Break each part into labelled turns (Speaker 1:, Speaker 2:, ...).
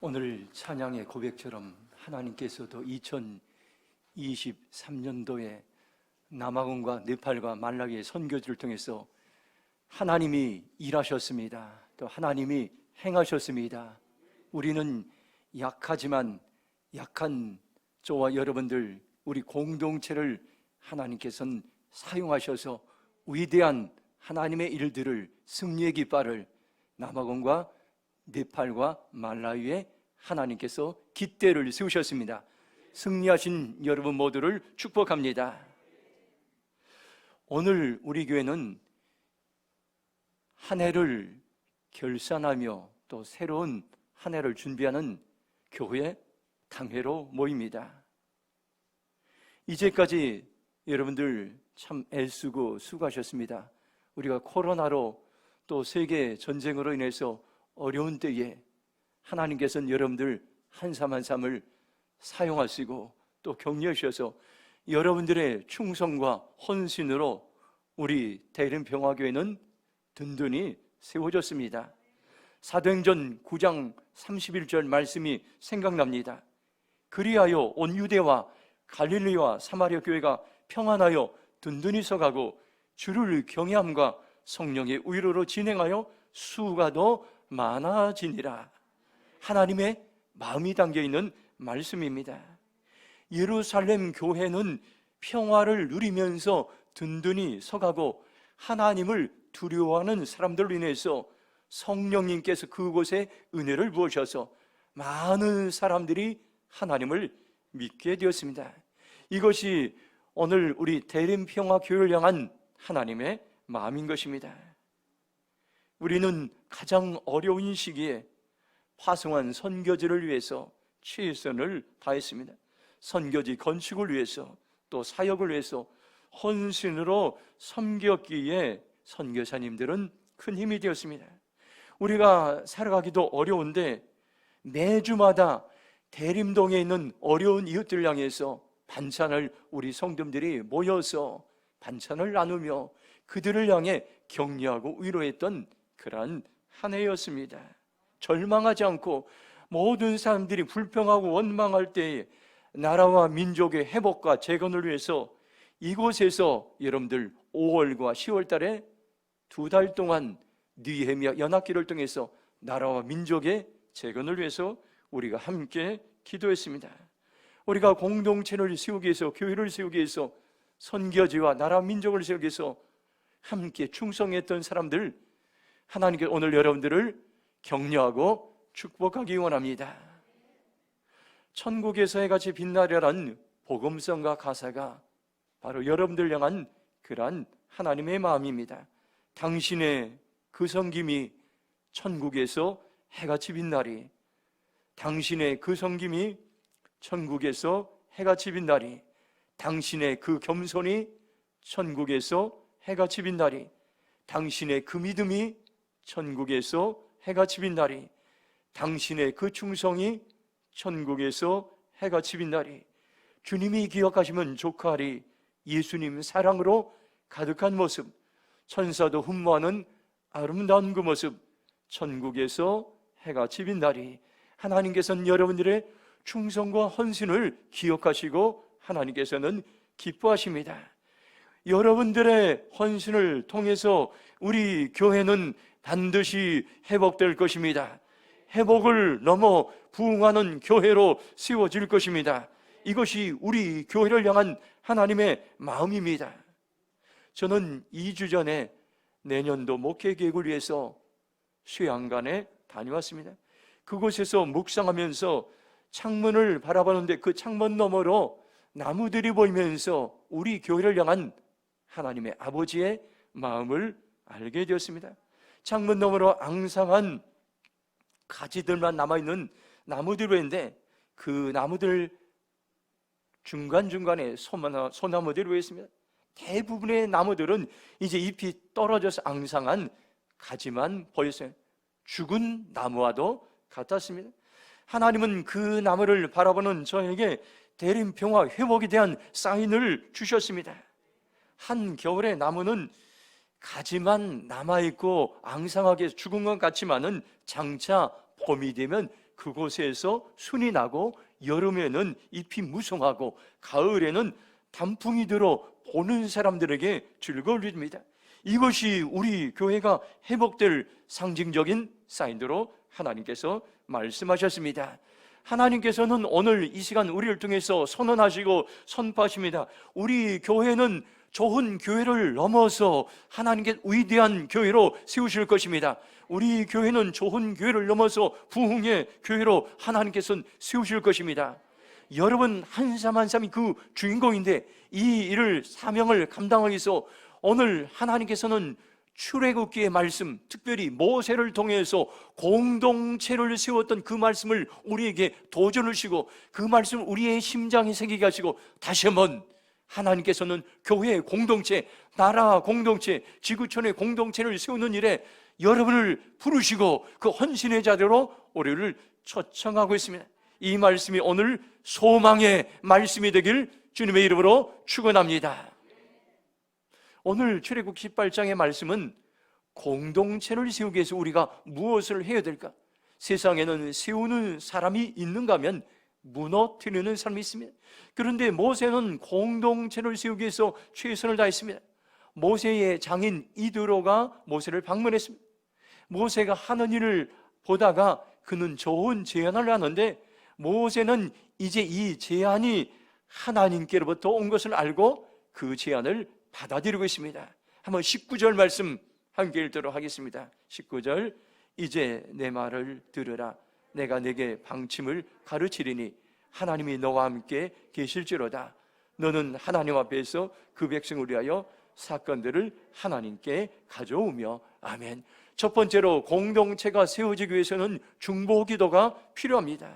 Speaker 1: 오늘 찬양의 고백처럼 하나님께서도 2023년도에 남아공과 네팔과 말라기의 선교지를 통해서 하나님이 일하셨습니다. 또 하나님이 행하셨습니다. 우리는 약하지만 약한 저와 여러분들, 우리 공동체를 하나님께서는 사용하셔서 위대한 하나님의 일들을, 승리의 깃발을 남아공과 네팔과 말라위에 하나님께서 깃대를 세우셨습니다. 승리하신 여러분 모두를 축복합니다. 오늘 우리 교회는 한 해를 결산하며 또 새로운 한 해를 준비하는 교회 당회로 모입니다. 이제까지 여러분들 참 애쓰고 수고하셨습니다. 우리가 코로나로 또 세계 전쟁으로 인해서 어려운 때에 하나님께서는 여러분들 한 삶 한 삶을 사용하시고 또 격려하셔서 여러분들의 충성과 헌신으로 우리 대림평화교회는 든든히 세워졌습니다. 사도행전 9장 31절 말씀이 생각납니다. 그리하여 온 유대와 갈릴리와 사마리아 교회가 평안하여 든든히 서가고 주를 경외함과 성령의 위로로 진행하여 수가 더 많아지니라. 하나님의 마음이 담겨있는 말씀입니다. 예루살렘 교회는 평화를 누리면서 든든히 서가고 하나님을 두려워하는 사람들로 인해서 성령님께서 그곳에 은혜를 부으셔서 많은 사람들이 하나님을 믿게 되었습니다. 이것이 오늘 우리 대림평화교회를 향한 하나님의 마음인 것입니다. 우리는 가장 어려운 시기에 화성한 선교지를 위해서 최선을 다했습니다. 선교지 건축을 위해서 또 사역을 위해서 헌신으로 섬겼기에 선교사님들은 큰 힘이 되었습니다. 우리가 살아가기도 어려운데 매주마다 대림동에 있는 어려운 이웃들 향해서 반찬을 우리 성도들이 모여서 반찬을 나누며 그들을 향해 격려하고 위로했던 그러한 한 해였습니다. 절망하지 않고 모든 사람들이 불평하고 원망할 때에 나라와 민족의 회복과 재건을 위해서 이곳에서 여러분들 5월과 10월 달에 2달 동안 느헤미야 연합기를 통해서 나라와 민족의 재건을 위해서 우리가 함께 기도했습니다. 우리가 공동체를 세우기 위해서, 교회를 세우기 위해서, 선교지와 나라 민족을 세우기 위해서 함께 충성했던 사람들, 하나님께 오늘 여러분들을 격려하고 축복하기 원합니다. 천국에서 해같이 빛나려란 복음성과 가사가 바로 여러분들 향한 그러한 하나님의 마음입니다. 당신의 그 섬김이 천국에서 해같이 빛나리. 당신의 그 섬김이 천국에서 해같이 빛나리. 당신의 그 겸손이 천국에서 해같이 빛나리. 당신의 그 믿음이 천국에서 해같이 빛나리. 당신의 그 충성이 천국에서 해같이 빛나리. 주님이 기억하시면 조카리. 예수님 사랑으로 가득한 모습, 천사도 흠모하는 아름다운 그 모습, 천국에서 해같이 빛나리. 하나님께서는 여러분들의 충성과 헌신을 기억하시고 하나님께서는 기뻐하십니다. 여러분들의 헌신을 통해서 우리 교회는 반드시 회복될 것입니다. 회복을 넘어 부흥하는 교회로 세워질 것입니다. 이것이 우리 교회를 향한 하나님의 마음입니다. 저는 2주 전에 내년도 목회 계획을 위해서 수양관에 다녀왔습니다. 그곳에서 묵상하면서 창문을 바라보는데 그 창문 너머로 나무들이 보이면서 우리 교회를 향한 하나님의 아버지의 마음을 알게 되었습니다. 창문 너머로 앙상한 가지들만 남아있는 나무들이 보이는데 그 나무들 중간중간에 소나무들이 보였습니다. 대부분의 나무들은 이제 잎이 떨어져서 앙상한 가지만 보였어요. 죽은 나무와도 같았습니다. 하나님은 그 나무를 바라보는 저에게 대림평화 회복에 대한 사인을 주셨습니다. 한겨울의 나무는 가지만 남아있고 앙상하게 죽은 것 같지만은 장차 봄이 되면 그곳에서 순이 나고 여름에는 잎이 무성하고 가을에는 단풍이 들어 보는 사람들에게 즐거움을 줍니다. 이것이 우리 교회가 회복될 상징적인 사인으로 하나님께서 말씀하셨습니다. 하나님께서는 오늘 이 시간 우리를 통해서 선언하시고 선포하십니다. 우리 교회는 좋은 교회를 넘어서 하나님께 위대한 교회로 세우실 것입니다. 우리 교회는 좋은 교회를 넘어서 부흥의 교회로 하나님께서는 세우실 것입니다. 여러분 한 사람 한 사람이 그 주인공인데 이 일을 사명을 감당하기 위해서 오늘 하나님께서는 출애굽기의 말씀, 특별히 모세를 통해서 공동체를 세웠던 그 말씀을 우리에게 도전을 주시고 그 말씀을 우리의 심장에 새기게 하시고 다시 한번 하나님께서는 교회 공동체, 나라 공동체, 지구촌의 공동체를 세우는 일에 여러분을 부르시고 그 헌신의 자리로 우리를 초청하고 있습니다. 이 말씀이 오늘 소망의 말씀이 되길 주님의 이름으로 축원합니다. 오늘 출애굽기 18장의 말씀은 공동체를 세우기 위해서 우리가 무엇을 해야 될까? 세상에는 세우는 사람이 있는가 하면 무너뜨리는 사람이 있습니다. 그런데 모세는 공동체를 세우기 위해서 최선을 다했습니다. 모세의 장인 이드로가 모세를 방문했습니다. 모세가 하는 일을 보다가 그는 좋은 제안을 하는데 모세는 이제 이 제안이 하나님께로부터 온 것을 알고 그 제안을 받아들이고 있습니다. 한번 19절 말씀 함께 읽도록 하겠습니다. 19절, 이제 내 말을 들으라. 내가 내게 방침을 가르치리니 하나님이 너와 함께 계실지로다. 너는 하나님 앞에서 그 백성을 위하여 사건들을 하나님께 가져오며. 아멘. 첫 번째로 공동체가 세워지기 위해서는 중보 기도가 필요합니다.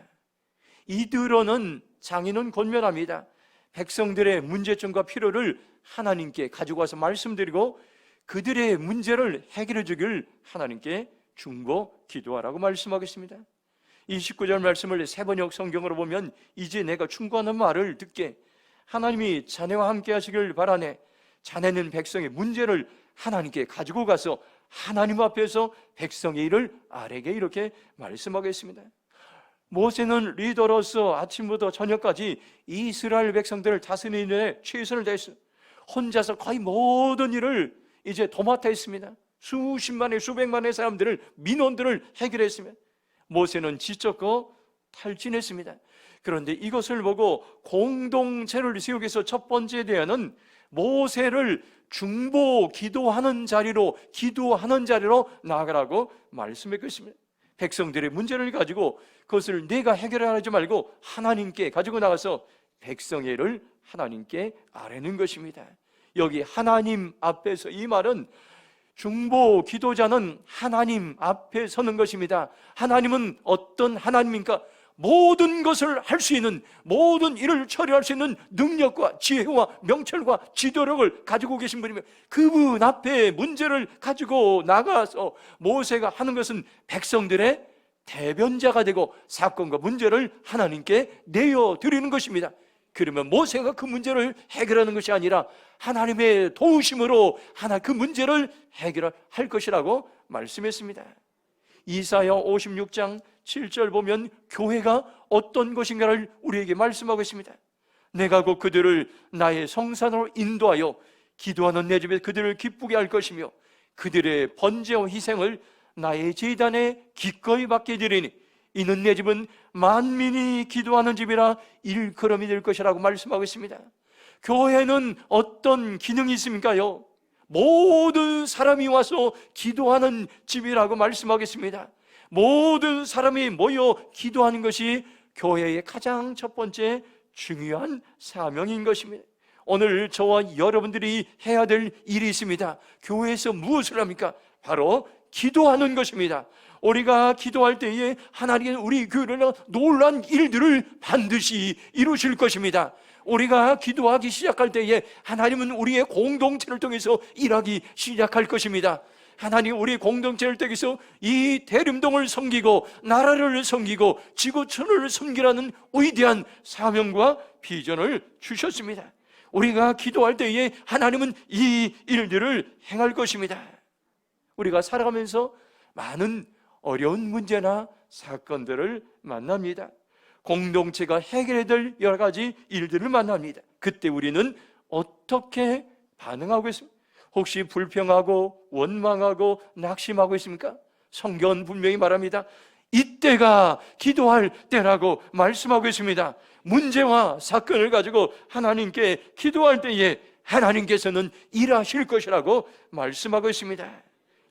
Speaker 1: 이드로는 장인은 권면합니다. 백성들의 문제점과 필요를 하나님께 가지고 와서 말씀드리고 그들의 문제를 해결해 주길 하나님께 중보 기도하라고 말씀하겠습니다. 이 19절 말씀을 세번역 성경으로 보면 이제 내가 충고하는 말을 듣게 하나님이 자네와 함께 하시길 바라네. 자네는 백성의 문제를 하나님께 가지고 가서 하나님 앞에서 백성의 일을 아래게 이렇게 말씀하겠습니다. 모세는 리더로서 아침부터 저녁까지 이스라엘 백성들을 다스리는 데 최선을 다했어요. 혼자서 거의 모든 일을 이제 도맡아 했습니다. 수십만의 수백만의 사람들을 민원들을 해결했습니다. 모세는 지쳤고 탈진했습니다. 그런데 이것을 보고 공동체를 세우기 위해서 첫 번째 대안은 모세를 중보 기도하는 자리로 나아가라고 말씀했습니다. 백성들의 문제를 가지고 그것을 내가 해결하지 말고 하나님께 가지고 나가서 백성의 일을 하나님께 아뢰는 것입니다. 여기 하나님 앞에서, 이 말은 중보 기도자는 하나님 앞에 서는 것입니다. 하나님은 어떤 하나님입니까? 모든 것을 할 수 있는, 모든 일을 처리할 수 있는 능력과 지혜와 명철과 지도력을 가지고 계신 분이며 그분 앞에 문제를 가지고 나가서 모세가 하는 것은 백성들의 대변자가 되고 사건과 문제를 하나님께 내어드리는 것입니다. 그러면 모세가 그 문제를 해결하는 것이 아니라 하나님의 도우심으로 그 문제를 해결할 것이라고 말씀했습니다. 이사야 56장 7절 보면 교회가 어떤 것인가를 우리에게 말씀하고 있습니다. 내가 곧 그들을 나의 성산으로 인도하여 기도하는 내 집에 그들을 기쁘게 할 것이며 그들의 번제와 희생을 나의 제단에 기꺼이 받게 되리니 이는 내 집은 만민이 기도하는 집이라 일컬음이 될 것이라고 말씀하고 있습니다. 교회는 어떤 기능이 있습니까요? 모든 사람이 와서 기도하는 집이라고 말씀하겠습니다. 모든 사람이 모여 기도하는 것이 교회의 가장 첫 번째 중요한 사명인 것입니다. 오늘 저와 여러분들이 해야 될 일이 있습니다. 교회에서 무엇을 합니까? 바로 기도하는 것입니다. 우리가 기도할 때에 하나님은 우리 교회를 놀라운 일들을 반드시 이루실 것입니다. 우리가 기도하기 시작할 때에 하나님은 우리의 공동체를 통해서 일하기 시작할 것입니다. 하나님 우리 공동체를 통해서 이 대림동을 섬기고 나라를 섬기고 지구촌을 섬기라는 위대한 사명과 비전을 주셨습니다. 우리가 기도할 때에 하나님은 이 일들을 행할 것입니다. 우리가 살아가면서 많은 어려운 문제나 사건들을 만납니다. 공동체가 해결해야 될 여러 가지 일들을 만납니다. 그때 우리는 어떻게 반응하고 있습니까? 혹시 불평하고 원망하고 낙심하고 있습니까? 성경은 분명히 말합니다. 이때가 기도할 때라고 말씀하고 있습니다. 문제와 사건을 가지고 하나님께 기도할 때에 하나님께서는 일하실 것이라고 말씀하고 있습니다.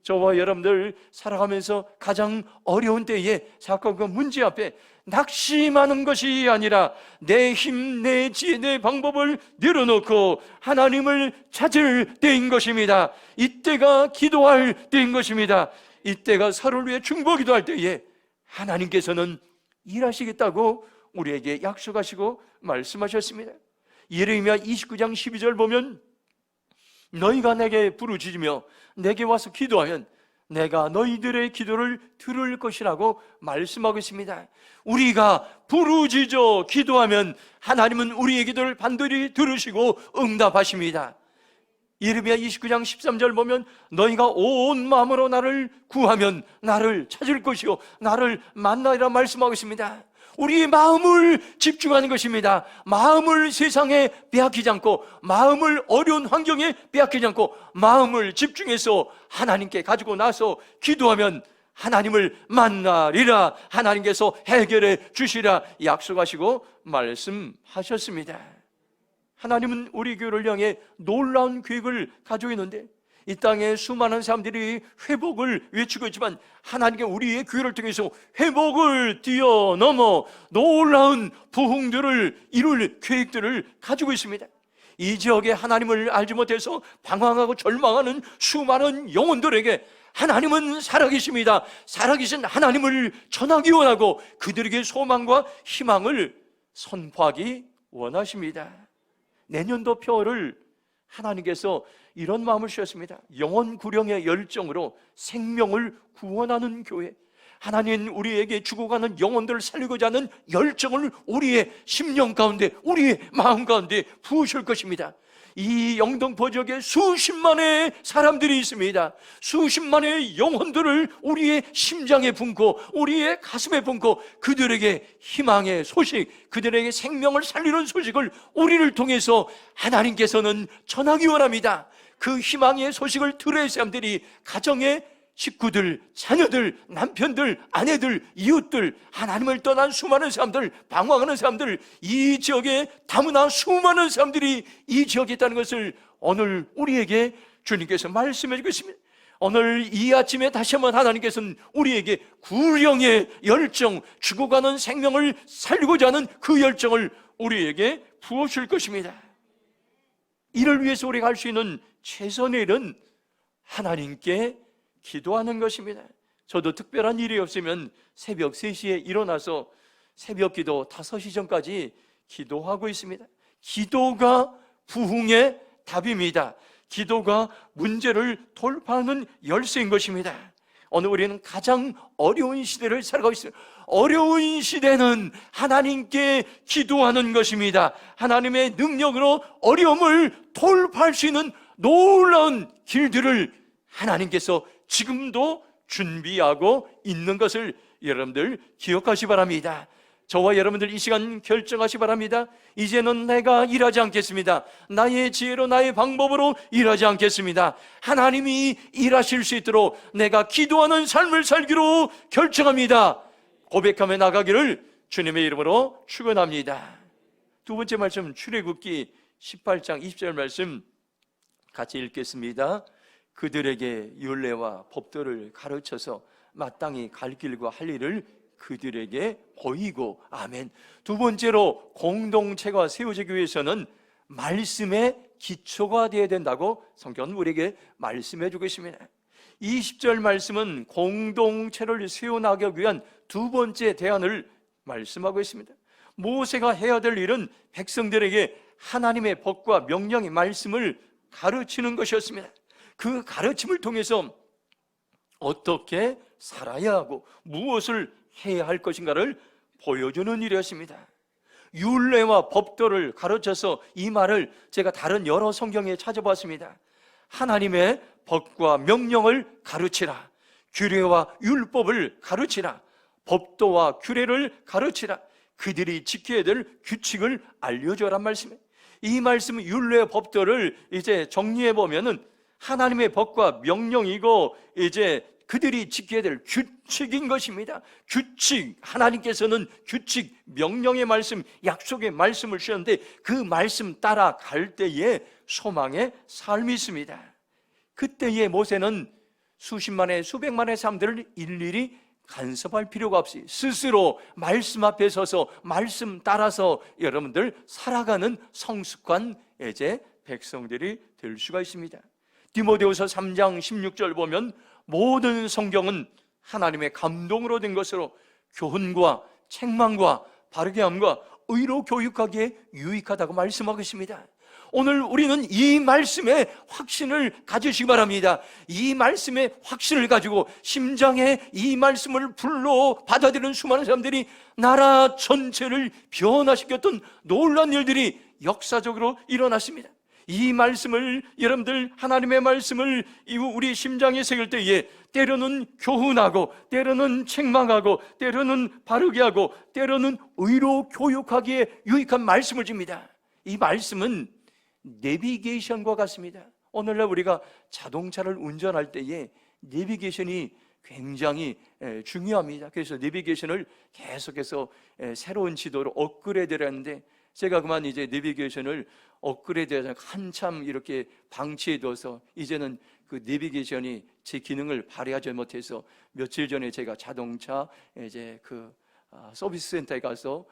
Speaker 1: 저와 여러분들 살아가면서 가장 어려운 때에 사건과 문제 앞에 낙심하는 것이 아니라 내 힘, 내 지혜, 내 방법을 내려놓고 하나님을 찾을 때인 것입니다. 이때가 기도할 때인 것입니다. 이때가 서로를 위해 중보기도할 때에 하나님께서는 일하시겠다고 우리에게 약속하시고 말씀하셨습니다. 예레미야 29장 12절 보면 너희가 내게 부르짖으며 내게 와서 기도하면 내가 너희들의 기도를 들을 것이라고 말씀하고 있습니다. 우리가 부르짖어 기도하면 하나님은 우리의 기도를 반드시 들으시고 응답하십니다. 예레미야 29장 13절 보면 너희가 온 마음으로 나를 구하면 나를 찾을 것이요 나를 만나리라 말씀하고 있습니다. 우리의 마음을 집중하는 것입니다. 마음을 세상에 빼앗기지 않고, 마음을 어려운 환경에 빼앗기지 않고, 마음을 집중해서 하나님께 가지고 나서 기도하면 하나님을 만나리라, 하나님께서 해결해 주시라 약속하시고 말씀하셨습니다. 하나님은 우리 교회를 향해 놀라운 계획을 가지고 있는데, 이 땅에 수많은 사람들이 회복을 외치고 있지만 하나님께 우리의 교회를 통해서 회복을 뛰어넘어 놀라운 부흥들을 이룰 계획들을 가지고 있습니다. 이 지역에 하나님을 알지 못해서 방황하고 절망하는 수많은 영혼들에게 하나님은 살아계십니다. 살아계신 하나님을 전하기 원하고 그들에게 소망과 희망을 선포하기 원하십니다. 내년도 표를 하나님께서 이런 마음을 주셨습니다. 영혼 구령의 열정으로 생명을 구원하는 교회. 하나님 우리에게 죽어가는 영혼들을 살리고자 하는 열정을 우리의 심령 가운데, 우리의 마음 가운데 부으실 것입니다. 이 영등포 지역에 수십만의 사람들이 있습니다. 수십만의 영혼들을 우리의 심장에 품고 우리의 가슴에 품고 그들에게 희망의 소식, 그들에게 생명을 살리는 소식을 우리를 통해서 하나님께서는 전하기 원합니다. 그 희망의 소식을 들어야 사람들이 가정의 식구들, 자녀들, 남편들, 아내들, 이웃들, 하나님을 떠난 수많은 사람들, 방황하는 사람들, 이 지역에 다문화 수많은 사람들이 이 지역에 있다는 것을 오늘 우리에게 주님께서 말씀해 주고 있습니다. 오늘 이 아침에 다시 한번 하나님께서는 우리에게 구령의 열정, 죽어가는 생명을 살리고자 하는 그 열정을 우리에게 부어줄 것입니다. 이를 위해서 우리가 할 수 있는 최선의 일은 하나님께 기도하는 것입니다. 저도 특별한 일이 없으면 새벽 3시에 일어나서 새벽 기도 5시 전까지 기도하고 있습니다. 기도가 부흥의 답입니다. 기도가 문제를 돌파하는 열쇠인 것입니다. 오늘 우리는 가장 어려운 시대를 살아가고 있습니다. 어려운 시대는 하나님께 기도하는 것입니다. 하나님의 능력으로 어려움을 돌파할 수 있는 놀라운 길들을 하나님께서 지금도 준비하고 있는 것을 여러분들 기억하시 바랍니다. 저와 여러분들 이 시간 결정하시 바랍니다. 이제는 내가 일하지 않겠습니다. 나의 지혜로 나의 방법으로 일하지 않겠습니다. 하나님이 일하실 수 있도록 내가 기도하는 삶을 살기로 결정합니다. 고백하며 나가기를 주님의 이름으로 축원합니다. 두 번째 말씀, 출애굽기 18장 20절 말씀 같이 읽겠습니다. 그들에게 율례와 법도를 가르쳐서 마땅히 갈 길과 할 일을 그들에게 보이고. 아멘. 두 번째로 공동체가 세워지기 위해서는 말씀의 기초가 되어야 된다고 성경은 우리에게 말씀해 주고 있습니다. 20절 말씀은 공동체를 세워나가기 위한 두 번째 대안을 말씀하고 있습니다. 모세가 해야 될 일은 백성들에게 하나님의 법과 명령의 말씀을 가르치는 것이었습니다. 그 가르침을 통해서 어떻게 살아야 하고 무엇을 해야 할 것인가를 보여주는 일이었습니다. 율례와 법도를 가르쳐서, 이 말을 제가 다른 여러 성경에 찾아봤습니다. 하나님의 법과 명령을 가르치라, 규례와 율법을 가르치라, 법도와 규례를 가르치라. 그들이 지켜야 될 규칙을 알려줘란 말씀이에요. 이 말씀 율례 법도를 이제 정리해 보면은 하나님의 법과 명령이고 이제 그들이 지켜야 될 규칙인 것입니다. 규칙, 하나님께서는 규칙, 명령의 말씀, 약속의 말씀을 주셨는데 그 말씀 따라갈 때에 소망의 삶이 있습니다. 그때의 모세는 수십만의 수백만의 사람들을 일일이 간섭할 필요가 없이 스스로 말씀 앞에 서서 말씀 따라서 여러분들 살아가는 성숙한 이제 백성들이 될 수가 있습니다. 디모데후서 3장 16절 보면 모든 성경은 하나님의 감동으로 된 것으로 교훈과 책망과 바르게 함과 의로 교육하기에 유익하다고 말씀하고 있습니다. 오늘 우리는 이 말씀의 확신을 가지시기 바랍니다. 이 말씀의 확신을 가지고 심장에 이 말씀을 불러 받아들이는 수많은 사람들이 나라 전체를 변화시켰던 놀라운 일들이 역사적으로 일어났습니다. 이 말씀을 여러분들 하나님의 말씀을 우리 심장에 새길 때에 때로는 교훈하고 때로는 책망하고 때로는 바르게 하고 때로는 의로 교육하기에 유익한 말씀을 줍니다. 이 말씀은 내비게이션과 같습니다. 오늘날 우리가 자동차를 운전할 때에 내비게이션이 굉장히 중요합니다. 그래서 내비게이션을 계속해서 새로운 지도로 업그레이드를 하는데 제가 그만 이제 내비게이션을 업그레이드해서 한참 이렇게 방치해둬서 이제는 그 내비게이션이 제 기능을 발휘하지 못해서 며칠 전에 제가 자동차 이제 그 서비스 센터에 가서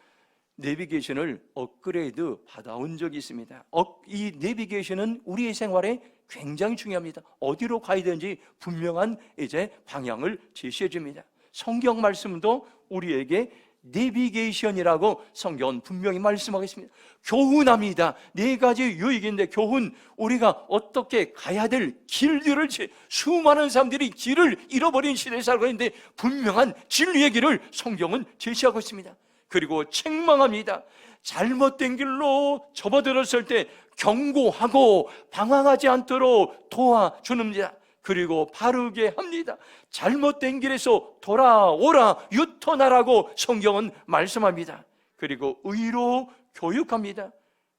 Speaker 1: 내비게이션을 업그레이드 받아온 적이 있습니다. 이 내비게이션은 우리의 생활에 굉장히 중요합니다. 어디로 가야 되는지 분명한 이제 방향을 제시해 줍니다. 성경 말씀도 우리에게 내비게이션이라고 성경은 분명히 말씀하고 있습니다. 교훈합니다. 4가지 유익인데 교훈, 우리가 어떻게 가야 될 길들을 수많은 사람들이 길을 잃어버린 시대에 살고 있는데 분명한 진리의 길을 성경은 제시하고 있습니다. 그리고 책망합니다. 잘못된 길로 접어들었을 때 경고하고 방황하지 않도록 도와줍니다. 그리고 바르게 합니다. 잘못된 길에서 돌아오라, 유턴하라고 성경은 말씀합니다. 그리고 의로 교육합니다.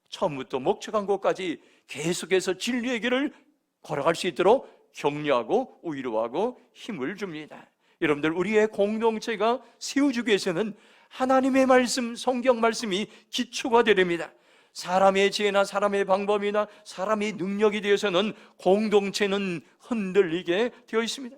Speaker 1: 처음부터 목적한 곳까지 계속해서 진리의 길을 걸어갈 수 있도록 격려하고 위로하고 힘을 줍니다. 여러분들, 우리의 공동체가 세워주기 위해서는 하나님의 말씀, 성경 말씀이 기초가 되렵니다. 사람의 지혜나 사람의 방법이나 사람의 능력이 되어서는 공동체는 흔들리게 되어 있습니다.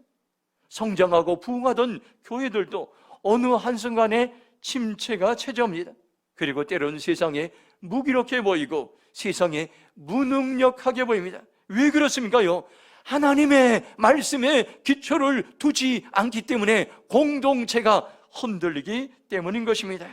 Speaker 1: 성장하고 부흥하던 교회들도 어느 한순간에 침체가 찾아옵니다. 그리고 때로는 세상에 무기력해 보이고 세상에 무능력하게 보입니다. 왜 그렇습니까요? 하나님의 말씀에 기초를 두지 않기 때문에 공동체가 흔들리기 때문인 것입니다.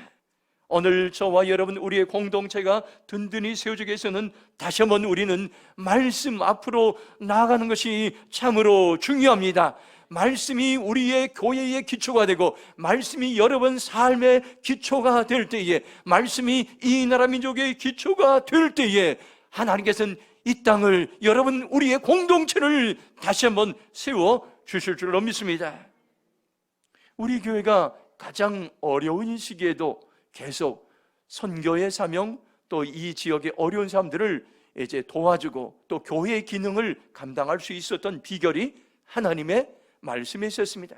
Speaker 1: 오늘 저와 여러분, 우리의 공동체가 든든히 세워지기 위해서는 다시 한번 우리는 말씀 앞으로 나아가는 것이 참으로 중요합니다. 말씀이 우리의 교회의 기초가 되고 말씀이 여러분 삶의 기초가 될 때에, 말씀이 이 나라 민족의 기초가 될 때에 하나님께서는 이 땅을, 여러분 우리의 공동체를 다시 한번 세워 주실 줄로 믿습니다. 우리 교회가 가장 어려운 시기에도 계속 선교의 사명, 또 이 지역의 어려운 사람들을 이제 도와주고 또 교회의 기능을 감당할 수 있었던 비결이 하나님의 말씀에 있었습니다.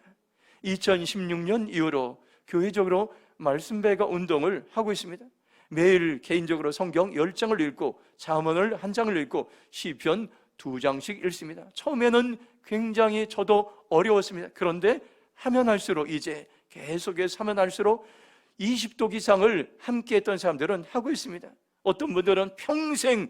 Speaker 1: 2016년 이후로 교회적으로 말씀 배가 운동을 하고 있습니다. 매일 개인적으로 성경 10장을 읽고 잠언을 1장을 읽고 시편 2장씩 읽습니다. 처음에는 굉장히 저도 어려웠습니다. 그런데 하면 할수록, 이제 계속해서 하면 할수록 20독 이상을 함께 했던 사람들은 하고 있습니다. 어떤 분들은 평생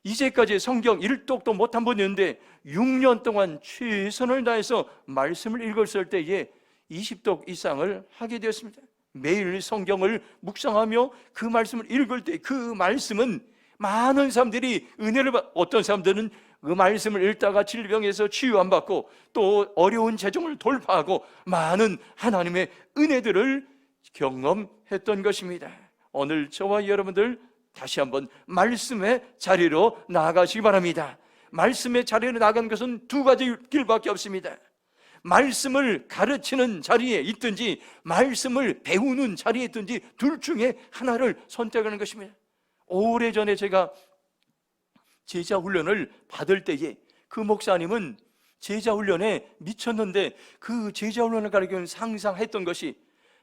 Speaker 1: 이제까지 성경 1독도 못한 분이 있는데 6년 동안 최선을 다해서 말씀을 읽었을 때에 20독 이상을 하게 되었습니다. 매일 성경을 묵상하며 그 말씀을 읽을 때 그 말씀은 많은 사람들이 은혜를 어떤 사람들은 그 말씀을 읽다가 질병에서 치유 안 받고 또 어려운 재정을 돌파하고 많은 하나님의 은혜들을 경험했던 것입니다. 오늘 저와 여러분들 다시 한번 말씀의 자리로 나아가시기 바랍니다. 말씀의 자리로 나아가는 것은 2가지 길밖에 없습니다. 말씀을 가르치는 자리에 있든지 말씀을 배우는 자리에 있든지 둘 중에 하나를 선택하는 것입니다. 오래전에 제가 제자 훈련을 받을 때에 그 목사님은 제자 훈련에 미쳤는데 그 제자 훈련을 가르치는 상상했던 것이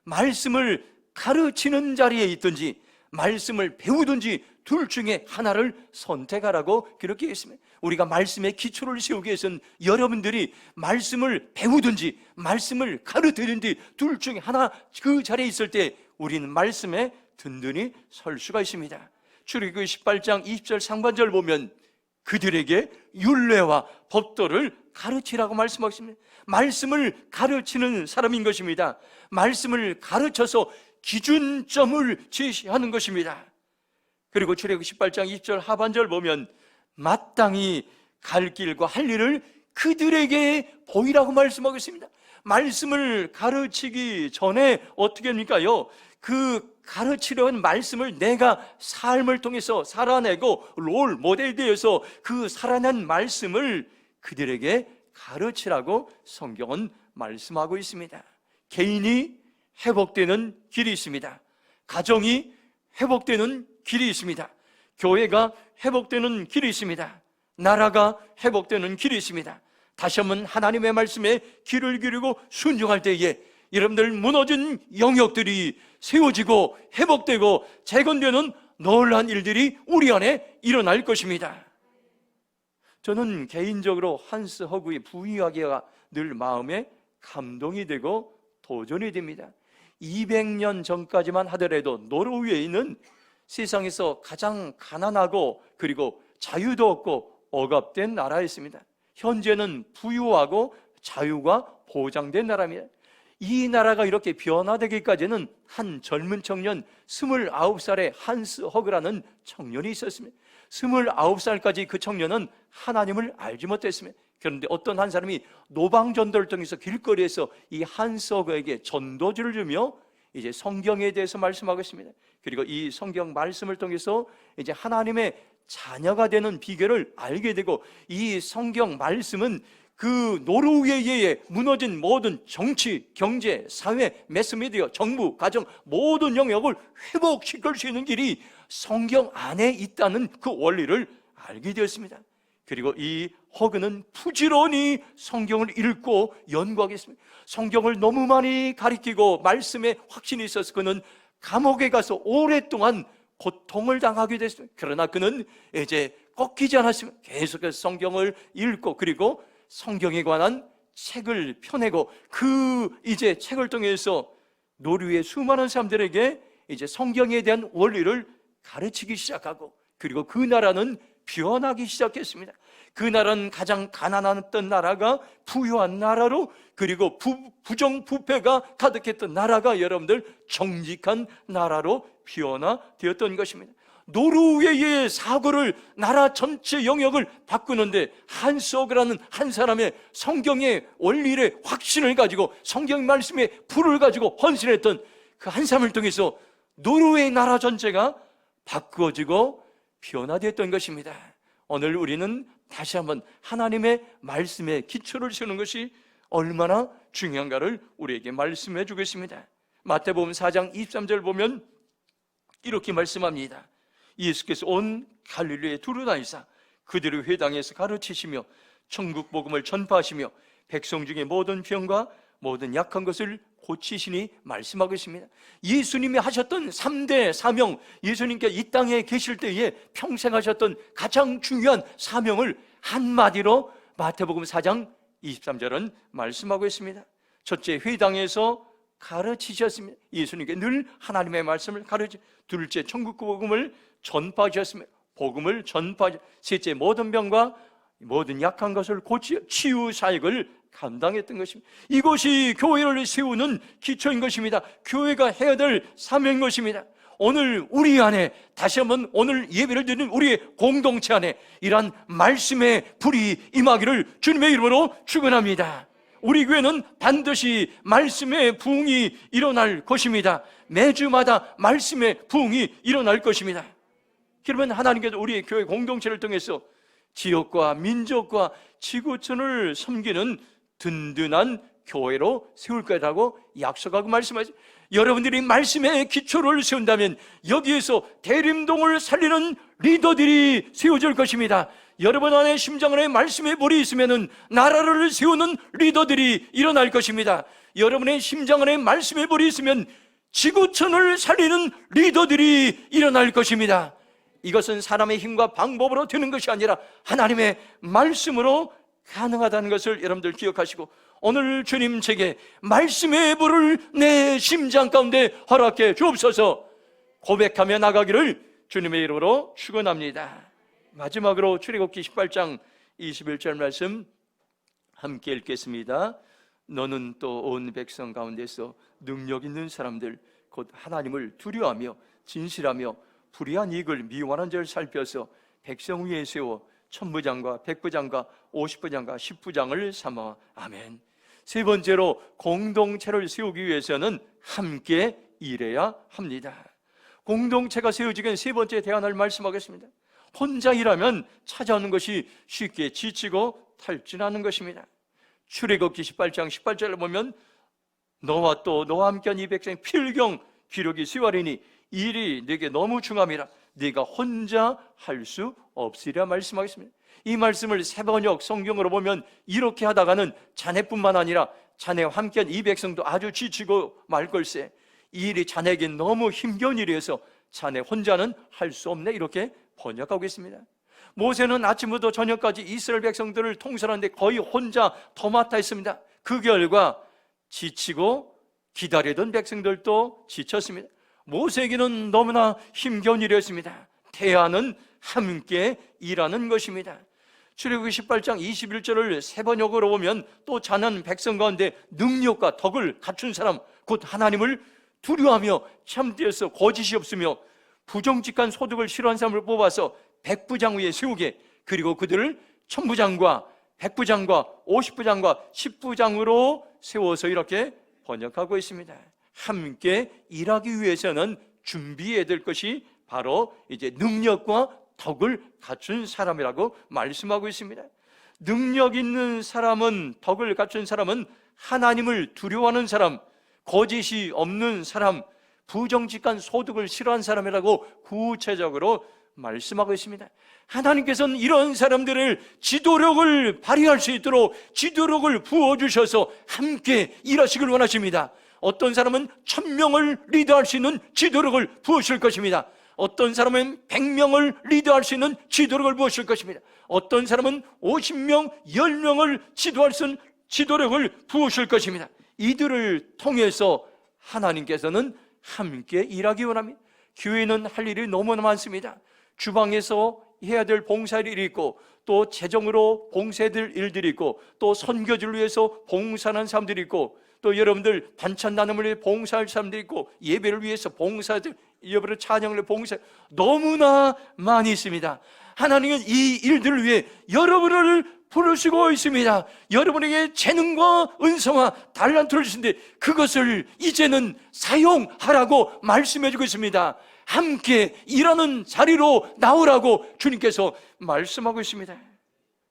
Speaker 1: 말씀을 가르치는 자리에 있든지 말씀을 배우든지 둘 중에 하나를 선택하라고 그렇게 했습니다. 우리가 말씀의 기초를 세우기 위해서는 여러분들이 말씀을 배우든지 말씀을 가르치든지 둘 중에 하나 그 자리에 있을 때 우리는 말씀에 든든히 설 수가 있습니다. 출애굽기 18장 20절 상반절 보면 그들에게 율례와 법도를 가르치라고 말씀하십니다. 말씀을 가르치는 사람인 것입니다. 말씀을 가르쳐서 기준점을 제시하는 것입니다. 그리고 출애굽기 18장 20절 하반절 보면 마땅히 갈 길과 할 일을 그들에게 보이라고 말씀하고 있습니다. 말씀을 가르치기 전에 어떻게 합니까요? 그 가르치려는 말씀을 내가 삶을 통해서 살아내고 롤 모델 되어서 그 살아낸 말씀을 그들에게 가르치라고 성경은 말씀하고 있습니다. 개인이 회복되는 길이 있습니다. 가정이 회복되는 길이 있습니다. 교회가 회복되는 길이 있습니다. 나라가 회복되는 길이 있습니다. 다시 한번 하나님의 말씀에 귀를 기울이고 순종할 때에 여러분들 무너진 영역들이 세워지고 회복되고 재건되는 놀라운 일들이 우리 안에 일어날 것입니다. 저는 개인적으로 한스 허그의 부이야기가 늘 마음에 감동이 되고 도전이 됩니다. 200년 전까지만 하더라도 노르웨이에 있는 세상에서 가장 가난하고 그리고 자유도 없고 억압된 나라였습니다. 현재는 부유하고 자유가 보장된 나라입니다. 이 나라가 이렇게 변화되기까지는 한 젊은 청년 29살의 한스 허그라는 청년이 있었습니다. 29살까지 그 청년은 하나님을 알지 못했습니다. 그런데 어떤 한 사람이 노방전도를 통해서 길거리에서 이 한스 허그에게 전도지를 주며 이제 성경에 대해서 말씀하고 있습니다. 그리고 이 성경 말씀을 통해서 이제 하나님의 자녀가 되는 비결을 알게 되고 이 성경 말씀은 그 노르웨이의 무너진 모든 정치, 경제, 사회, 매스미디어, 정부, 가정 모든 영역을 회복시킬 수 있는 길이 성경 안에 있다는 그 원리를 알게 되었습니다. 그리고 이 허그는 부지런히 성경을 읽고 연구하겠습니다. 성경을 너무 많이 가리키고 말씀에 확신이 있어서 그는 감옥에 가서 오랫동안 고통을 당하게 됐습니다. 그러나 그는 이제 꺾이지 않았습니다. 계속해서 성경을 읽고 그리고 성경에 관한 책을 펴내고 그 이제 책을 통해서 노르웨이 수많은 사람들에게 이제 성경에 대한 원리를 가르치기 시작하고 그리고 그 나라는 변하기 시작했습니다. 그 나라는 가장 가난했던 나라가 부유한 나라로 그리고 부정부패가 가득했던 나라가 여러분들 정직한 나라로 변화되었던 것입니다. 노르웨이의 사고를 나라 전체 영역을 바꾸는데 한스 허그라는 한 사람의 성경의 원리의 확신을 가지고 성경 말씀의 불을 가지고 헌신했던 그 한 사람을 통해서 노르웨이 나라 전체가 바꾸어지고 변화되었던 것입니다. 오늘 우리는 다시 한번 하나님의 말씀에 기초를 세우는 것이 얼마나 중요한가를 우리에게 말씀해 주겠습니다. 마태복음 4장 23절 보면 이렇게 말씀합니다. 예수께서 온 갈릴리에 두루다니사 그들의 회당에서 가르치시며 천국 복음을 전파하시며 백성 중에 모든 병과 모든 약한 것을 고치시니 말씀하고 있습니다. 예수님이 하셨던 3대 사명, 예수님께 이 땅에 계실 때에 평생 하셨던 가장 중요한 사명을 한마디로 마태복음 4장 23절은 말씀하고 있습니다. 첫째, 회당에서 가르치셨습니다. 예수님께 늘 하나님의 말씀을 가르치. 둘째, 천국 복음을 전파하셨습니다. 복음을 전파하셨. 셋째, 모든 병과 모든 약한 것을 고치 치유 사역을 감당했던 것입니다. 이것이 교회를 세우는 기초인 것입니다. 교회가 해야 될 사명인 것입니다. 오늘 우리 안에 다시 한번 오늘 예배를 드리는 우리의 공동체 안에 이러한 말씀의 불이 임하기를 주님의 이름으로 축원합니다. 우리 교회는 반드시 말씀의 부흥이 일어날 것입니다. 매주마다 말씀의 부흥이 일어날 것입니다. 그러면 하나님께서 우리의 교회 공동체를 통해서 지역과 민족과 지구촌을 섬기는 든든한 교회로 세울 거라고 약속하고 말씀하죠. 여러분들이 말씀의 기초를 세운다면 여기에서 대림동을 살리는 리더들이 세워질 것입니다. 여러분 안에 심장 안에 말씀의 볼이 있으면 나라를 세우는 리더들이 일어날 것입니다. 여러분의 심장 안에 말씀의 볼이 있으면 지구촌을 살리는 리더들이 일어날 것입니다. 이것은 사람의 힘과 방법으로 되는 것이 아니라 하나님의 말씀으로 가능하다는 것을 여러분들 기억하시고, 오늘 주님 제게 말씀의 불을 내 심장 가운데 허락해 주옵소서 고백하며 나가기를 주님의 이름으로 축원합니다. 마지막으로 출애굽기 18장 21절 말씀 함께 읽겠습니다. 너는 또 온 백성 가운데서 능력 있는 사람들 곧 하나님을 두려워하며 진실하며 불의한 이익을 미워하는 자를 살펴서 백성 위에 세워 천부장과 백부장과 50부장과 10부장을 삼아. 아멘. 세 번째로 공동체를 세우기 위해서는 함께 일해야 합니다. 공동체가 세워지기엔 세 번째 대안을 말씀하겠습니다. 혼자 일하면 찾아오는 것이 쉽게 지치고 탈진하는 것입니다. 출애굽기 18장 18절을 보면 너와 또 너와 함께한 이 백성 필경 기록이 세워리니 일이 네게 너무 중함이라 네가 혼자 할 수 없으리라 말씀하겠습니다. 이 말씀을 새번역 성경으로 보면 이렇게 하다가는 자네뿐만 아니라 자네와 함께한 이 백성도 아주 지치고 말 걸세, 이 일이 자네에겐 너무 힘겨운 일이어서 자네 혼자는 할 수 없네, 이렇게 번역하고 있습니다. 모세는 아침부터 저녁까지 이스라엘 백성들을 통솔하는데 거의 혼자 도맡아 있습니다. 그 결과 지치고 기다리던 백성들도 지쳤습니다. 모세에게는 너무나 힘겨운 일이었습니다. 대안은 함께 일하는 것입니다. 출애굽기 18장 21절을 세 번역으로 보면 또 자는 백성 가운데 능력과 덕을 갖춘 사람 곧 하나님을 두려워하며 참되어서 거짓이 없으며 부정직한 소득을 싫어하는 사람을 뽑아서 백부장 위에 세우게, 그리고 그들을 천부장과 백부장과 50부장과 10부장으로 세워서 이렇게 번역하고 있습니다. 함께 일하기 위해서는 준비해야 될 것이 바로 이제 능력과 덕을 갖춘 사람이라고 말씀하고 있습니다. 능력 있는 사람은, 덕을 갖춘 사람은 하나님을 두려워하는 사람, 거짓이 없는 사람, 부정직한 소득을 싫어하는 사람이라고 구체적으로 말씀하고 있습니다. 하나님께서는 이런 사람들을 지도력을 발휘할 수 있도록 지도력을 부어주셔서 함께 일하시길 원하십니다. 어떤 사람은 1000명을 리드할 수 있는 지도력을 부으실 것입니다. 어떤 사람은 100명을 리드할 수 있는 지도력을 부으실 것입니다. 어떤 사람은 50명, 10명을 지도할 수 있는 지도력을 부으실 것입니다. 이들을 통해서 하나님께서는 함께 일하기 원합니다. 교회는 할 일이 너무나 많습니다. 주방에서 해야 될 봉사할 일이 있고, 또 재정으로 봉사해야 될 일들이 있고, 또 선교지를 위해서 봉사하는 사람들이 있고, 또 여러분들 반찬 나눔을 위해 봉사할 사람들이 있고, 예배를 위해서 봉사들, 여러분의 찬양을 봉사, 너무나 많이 있습니다. 하나님은 이 일들을 위해 여러분을 부르시고 있습니다. 여러분에게 재능과 은사와 달란트를 주신데 그것을 이제는 사용하라고 말씀해주고 있습니다. 함께 일하는 자리로 나오라고 주님께서 말씀하고 있습니다.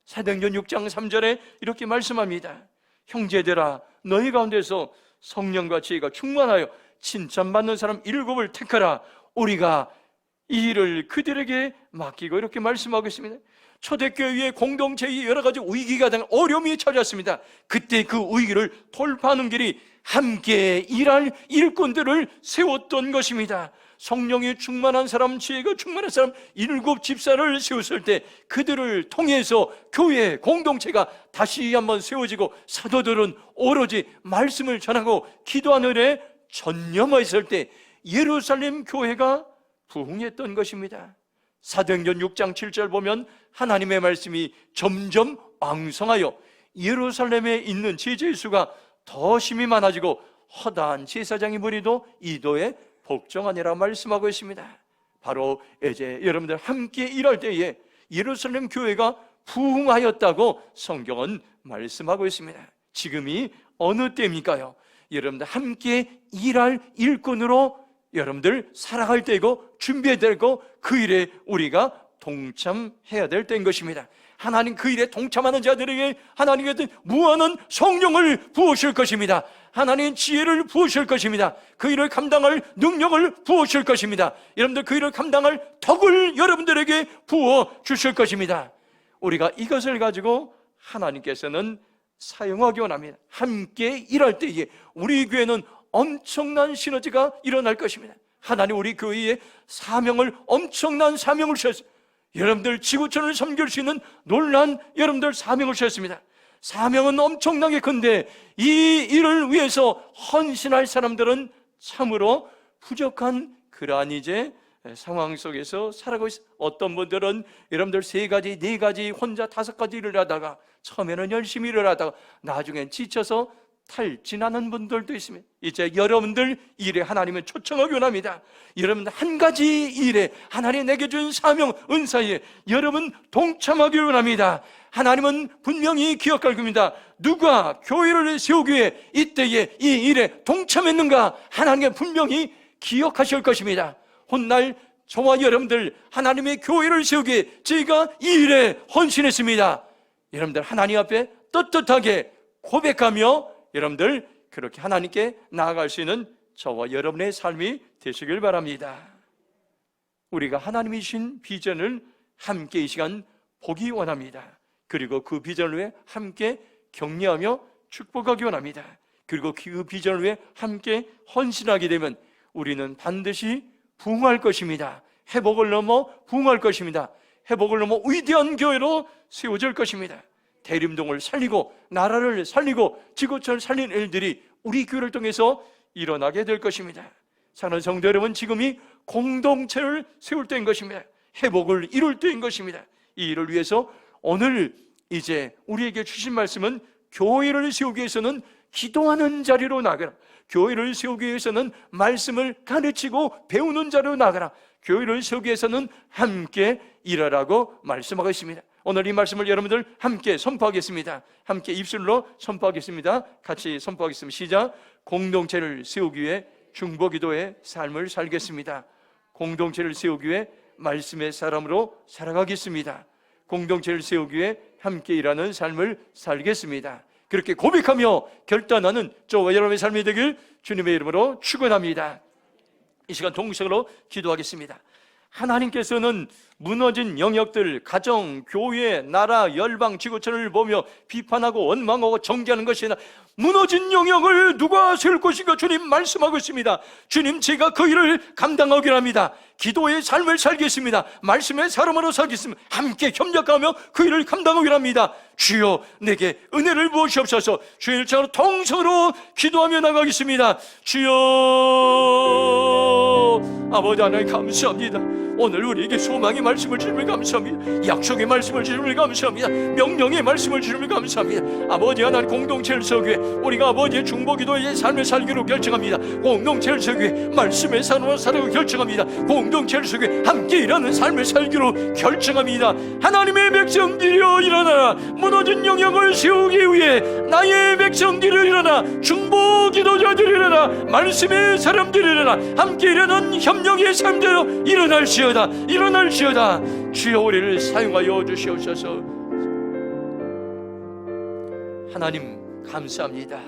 Speaker 1: 사도행전 6장 3절에 이렇게 말씀합니다. 형제들아, 너희 가운데서 성령과 지혜가 충만하여 칭찬받는 사람 7을 택하라. 우리가 이 일을 그들에게 맡기고, 이렇게 말씀하고 있습니다. 초대교회의 공동체의 여러 가지 위기가 된 어려움이 찾아왔습니다. 그때 그 위기를 돌파하는 길이 함께 일할 일꾼들을 세웠던 것입니다. 성령이 충만한 사람, 지혜가 충만한 사람 7 집사를 세웠을 때 그들을 통해서 교회 공동체가 다시 한번 세워지고, 사도들은 오로지 말씀을 전하고 기도하는 일에 전념하였을 때 예루살렘 교회가 부흥했던 것입니다. 사도행전 6장 7절 보면 하나님의 말씀이 점점 왕성하여 예루살렘에 있는 제자의 수가 더 심히 많아지고 허다한 제사장의 무리도 이도에 복종하니라 말씀하고 있습니다. 바로 이제 여러분들 함께 일할 때에 예루살렘 교회가 부흥하였다고 성경은 말씀하고 있습니다. 지금이 어느 때입니까요? 여러분들 함께 일할 일꾼으로 여러분들 살아갈 때이고 준비해야 되고 그 일에 우리가 동참해야 될 때인 것입니다. 하나님 그 일에 동참하는 자들에게 하나님께서 무한한 성령을 부으실 것입니다. 하나님 지혜를 부으실 것입니다. 그 일을 감당할 능력을 부으실 것입니다. 여러분들 그 일을 감당할 덕을 여러분들에게 부어 주실 것입니다. 우리가 이것을 가지고 하나님께서는 사용하기 원합니다. 함께 일할 때에 우리 교회는 엄청난 시너지가 일어날 것입니다. 하나님 우리 교회에 사명을, 엄청난 사명을 주셨습니다. 여러분들 지구촌을 섬길 수 있는 놀란 여러분들 사명을 주셨습니다. 사명은 엄청나게 큰데 이 일을 위해서 헌신할 사람들은 참으로 부족한 그러한 이제 상황 속에서 살아가고 있습니다. 어떤 분들은 여러분들 3가지, 4가지, 혼자 5가지 일을 하다가 처음에는 열심히 일을 하다가 나중엔 지쳐서 탈진하는 분들도 있습니다. 이제 여러분들 일에 하나님은 초청하기 원합니다. 여러분 한 가지 일에 하나님 내게 준 사명, 은사에 여러분 동참하기 원합니다. 하나님은 분명히 기억할 겁니다. 누가 교회를 세우기 위해 이때에 이 일에 동참했는가 하나님은 분명히 기억하실 것입니다. 훗날 저와 여러분들 하나님의 교회를 세우기 위해 저희가 이 일에 헌신했습니다. 여러분들 하나님 앞에 떳떳하게 고백하며 여러분들 그렇게 하나님께 나아갈 수 있는 저와 여러분의 삶이 되시길 바랍니다. 우리가 하나님이 주신 비전을 함께 이 시간 보기 원합니다. 그리고 그 비전을 위해 함께 격려하며 축복하기 원합니다. 그리고 그 비전을 위해 함께 헌신하게 되면 우리는 반드시 부흥할 것입니다. 회복을 넘어 부흥할 것입니다. 회복을 넘어 위대한 교회로 세워질 것입니다. 대림동을 살리고 나라를 살리고 지구촌을 살린 일들이 우리 교회를 통해서 일어나게 될 것입니다. 사랑하는 성도 여러분, 지금이 공동체를 세울 때인 것입니다. 회복을 이룰 때인 것입니다. 이 일을 위해서 오늘 이제 우리에게 주신 말씀은 교회를 세우기 위해서는 기도하는 자리로 나가라. 교회를 세우기 위해서는 말씀을 가르치고 배우는 자리로 나가라. 교회를 세우기 위해서는 함께 일하라고 말씀하고 있습니다. 오늘 이 말씀을 여러분들 함께 선포하겠습니다. 함께 입술로 선포하겠습니다. 같이 선포하겠습니다. 시작. 공동체를 세우기 위해 중보기도의 삶을 살겠습니다. 공동체를 세우기 위해 말씀의 사람으로 살아가겠습니다. 공동체를 세우기 위해 함께 일하는 삶을 살겠습니다. 그렇게 고백하며 결단하는 저와 여러분의 삶이 되길 주님의 이름으로 축원합니다. 이 시간 동성으로 기도하겠습니다. 하나님께서는 무너진 영역들, 가정, 교회, 나라, 열방, 지구촌을 보며 비판하고 원망하고 정죄하는 것이 아니라 무너진 영역을 누가 세울 것인가 주님 말씀하고 있습니다. 주님, 제가 그 일을 감당하기로 합니다. 기도의 삶을 살겠습니다. 말씀의 사람으로 살겠습니다. 함께 협력하며 그 일을 감당하기로 합니다. 주여, 내게 은혜를 부으시옵소서. 주의 일창으로 통성으로 기도하며 나가겠습니다. 주여, 아버지 하나님 감사합니다. 오늘 우리에게 소망의 말씀을 주심을 감사합니다. 약속의 말씀을 주심을 감사합니다. 명령의 말씀을 주심을 감사합니다. 아버지 하나님, 공동체를 세우기 위해 우리가 아버지의 중보기도의 삶을 살기로 결정합니다. 공동체를 세우기 위해 말씀의 삶으로 살기로 결정합니다. 공동체를 세우기 위해 함께 일하는 삶을 살기로 결정합니다. 하나님의 백성들이여 일어나라. 무너진 영역을 세우기 위해 나의 백성들이 일어나, 중보기도자들이 일어나, 말씀의 사람들이 일어나, 함께 일하는 협력의 삶대로 일어날시오다. 일어날시오다. 주여, 우리를 사용하여 주시옵소서. 하나님 감사합니다.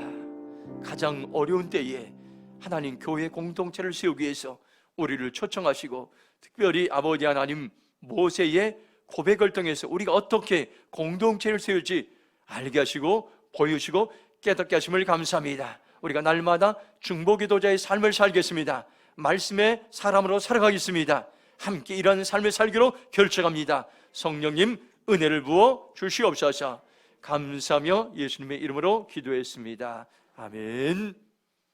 Speaker 1: 가장 어려운 때에 하나님 교회 공동체를 세우기 위해서 우리를 초청하시고, 특별히 아버지 하나님 모세의 고백을 통해서 우리가 어떻게 공동체를 세울지 알게 하시고 보여주시고 깨닫게 하심을 감사합니다. 우리가 날마다 중보기도자의 삶을 살겠습니다. 말씀의 사람으로 살아가겠습니다. 함께 이런 삶을 살기로 결정합니다. 성령님 은혜를 부어 주시옵소서. 감사하며 예수님의 이름으로 기도했습니다. 아멘.